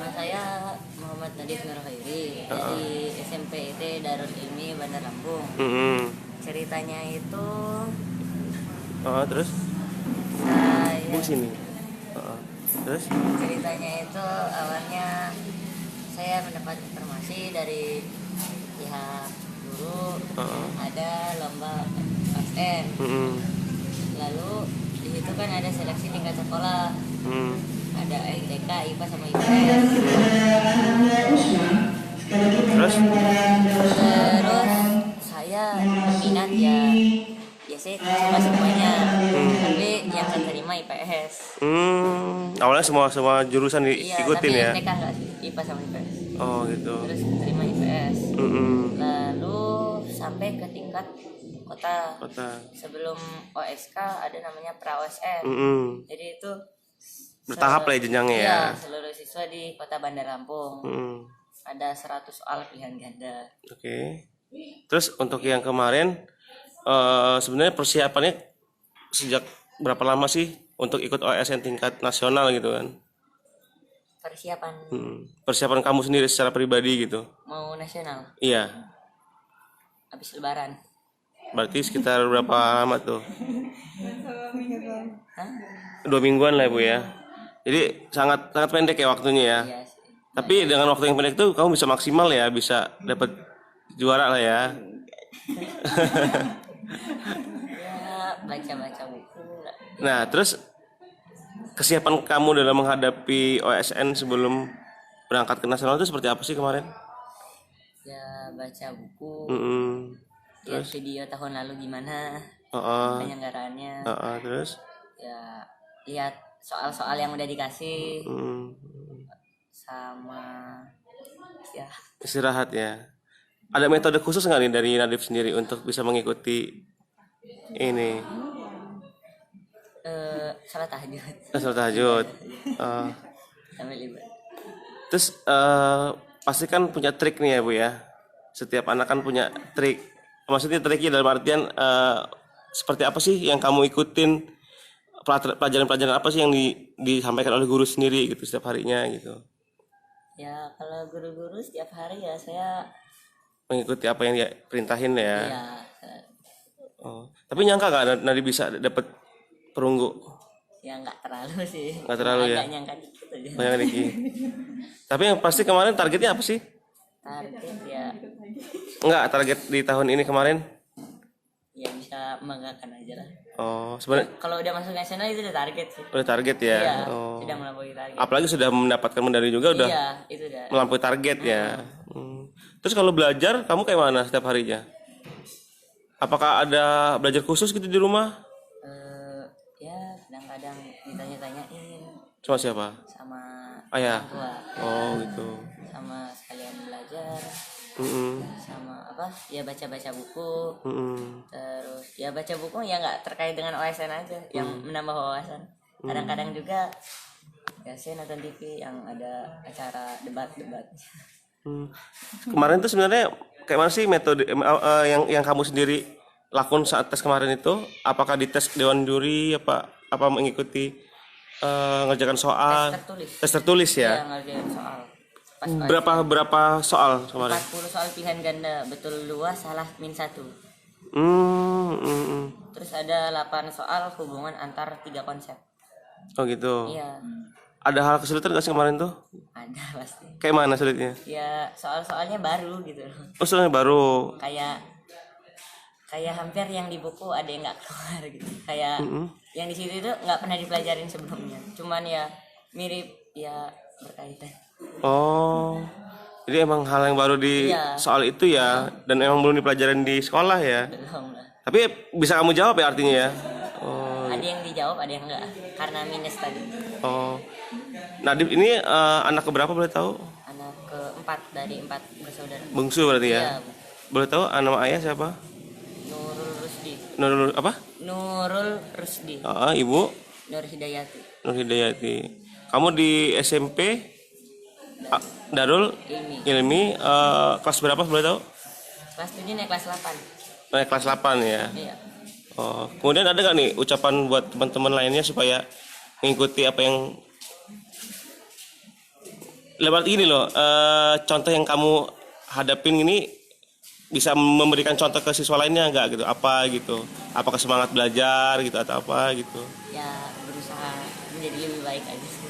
Nama saya Muhammad Nadif Nurhairi dari SMP IT Darul Ilmi Bandar Lampung. Ceritanya itu Terus saya sini. Terus ceritanya itu awalnya saya mendapat informasi dari pihak guru ada lomba ASN. Lalu di situ kan ada seleksi tingkat sekolah. Ada MTK, IPA sama IPS. terus Saya minat ya sih cuma semuanya. Tapi yang keterima IPS. Awalnya semua jurusan Iya, diikutin tapi ya. MTK enggak sih, IPA sama IPS. Oh gitu. Terus keterima IPS. Lalu sampai ke tingkat kota. Sebelum OSK ada namanya pra-OSN. Jadi itu Bertahap lah ya jenjangnya ya. Iya, seluruh siswa di Kota Bandar Lampung. Ada 100 soal pilihan ganda. Oke. Terus untuk yang kemarin sebenarnya persiapannya sejak berapa lama sih untuk ikut OSN tingkat nasional gitu kan? Persiapan Persiapan kamu sendiri secara pribadi gitu? mau nasional Iya. habis lebaran. Berarti sekitar berapa lama tuh? Hah? 2 mingguan lah Bu ya. Jadi sangat pendek ya waktunya ya. Iya sih. Tapi dengan waktu yang pendek itu kamu bisa maksimal ya, bisa dapat juara lah ya. Ya baca-baca buku. Nah, terus kesiapan kamu dalam menghadapi OSN sebelum berangkat ke nasional itu seperti apa sih kemarin? Ya baca buku. Lihat Terus? video tahun lalu gimana penyelenggaraannya. Terus? Ya lihat soal-soal yang udah dikasih. Sama ya Istirahat ya. Ada metode khusus nggak nih dari Nadif sendiri untuk bisa mengikuti ini? salat tahajud Salat tahajud. sampai libur. Terus pasti kan punya trik nih ya Bu ya. Setiap anak kan punya trik. Maksudnya triknya dalam artian seperti apa sih yang kamu ikutin? Pelajaran-pelajaran apa sih yang disampaikan oleh guru sendiri gitu setiap harinya gitu? Ya kalau guru-guru setiap hari ya saya Mengikuti apa yang dia perintahin ya. ya Tapi nyangka nggak Nadif bisa dapat perunggu? ya nggak terlalu sih. Nggak terlalu ya? Agak nyangka dikit aja. Banyak dikit. Tapi yang pasti kemarin targetnya apa sih? Target ya Target di tahun ini kemarin? ya bisa membanggakan aja lah. Sebenarnya Kalau udah masuk nasional itu udah target sih. udah target ya. Iya, sudah melampaui target. Apalagi sudah mendapatkan medali juga udah Iya, itu udah. melampaui target ya. Terus kalau belajar kamu kayak mana setiap harinya? Apakah ada belajar khusus gitu di rumah? Ya kadang-kadang ditanya-tanyain Cuma siapa? sama Ayah. orang tua. Gitu. Sama sekalian belajar. Sama apa? Ya baca-baca buku. Terus ya baca buku ya nggak terkait dengan OSN aja, yang menambah wawasan. Kadang-kadang juga ya saya nonton TV yang ada acara debat-debat. Kemarin tuh sebenarnya kayak mana sih metode yang kamu sendiri lakukan saat tes kemarin itu? Apakah dites dewan juri apa mengikuti ngerjakan soal? Tes tertulis ya. Ya ngerjain soal. Pas Berapa soal kemarin? 40 soal pilihan ganda, betul 2, salah min 1. Terus ada 8 soal hubungan antar 3 konsep. Oh gitu. Iya. Ada hal kesulitan gak sih kemarin tuh? Ada pasti. Kayak mana sulitnya? Ya soal-soalnya baru gitu. Soalnya baru. Kayak hampir yang di buku ada yang nggak keluar gitu. Kayak yang di situ itu nggak pernah dipelajarin sebelumnya. Cuman ya mirip ya berkaitan. Jadi emang hal yang baru di soal itu ya, dan emang belum dipelajarin di sekolah ya. Belum lah. Tapi bisa kamu jawab ya artinya ya? Ada yang dijawab, ada yang enggak karena minus tadi. Nadif ini anak keberapa boleh tahu? Anak keempat dari 4 bersaudara. Bungsu berarti ya? Iya. Boleh tahu nama ayah siapa? Nurul Rusdi. Nurul apa? Nurul Rusdi. Ibu? Nur Hidayati. Nur Hidayati. Kamu di SMP Darul Ilmi kelas berapa boleh tahu? Kelas 7 naik kelas 8. Naik kelas 8 ya. Iya. Kemudian ada nggak nih ucapan buat teman-teman lainnya supaya mengikuti apa yang Lewat ini loh, contoh yang kamu hadapin ini bisa memberikan contoh ke siswa lainnya nggak gitu? Apa gitu? Apakah semangat belajar gitu atau apa gitu? Ya berusaha menjadi lebih baik aja sih.